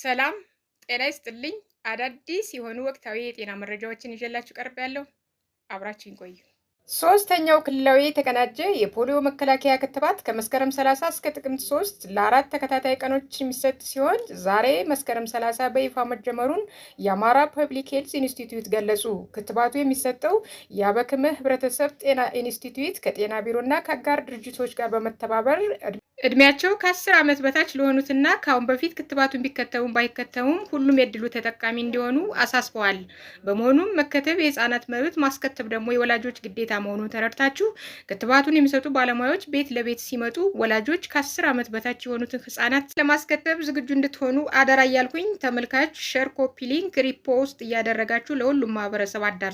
ሰላም ጤና ይስጥልኝ። አዳዲስ የሆኑ ወቅታዊ የጤና መረጃዎችን ይዤላችሁ ቀርቤያለሁ። አብራችሁን ቆዩ። ሶስተኛው ክልላዊ የተቀናጀ የፖሊዮ መከላከያ ክትባት ከመስከረም 30 እስከ ጥቅምት 3 ለአራት ተከታታይ ቀኖች የሚሰጥ ሲሆን ዛሬ መስከረም 30 በይፋ መጀመሩን የአማራ ፐብሊክ ሄልዝ ኢንስቲትዩት ገለጹ። ክትባቱ የሚሰጠው የአበክም ህብረተሰብ ጤና ኢንስቲትዩት ከጤና ቢሮና ከአጋር ድርጅቶች ጋር በመተባበር እድሜያቸው ከ10 ዓመት በታች ለሆኑትና ከአሁን በፊት ክትባቱን ቢከተቡም ባይከተቡም ሁሉም የድሉ ተጠቃሚ እንዲሆኑ አሳስበዋል። በመሆኑም መከተብ የህፃናት መብት፣ ማስከተብ ደግሞ የወላጆች ግዴታ መሆኑን ተረድታችሁ ክትባቱን የሚሰጡ ባለሙያዎች ቤት ለቤት ሲመጡ ወላጆች ከ10 ዓመት በታች የሆኑትን ህፃናት ለማስከተብ ዝግጁ እንድትሆኑ አደራ እያልኩኝ ተመልካች ሼር፣ ኮፒ ሊንክ፣ ሪፖስት እያደረጋችሁ ለሁሉም ማህበረሰብ አዳርሱ።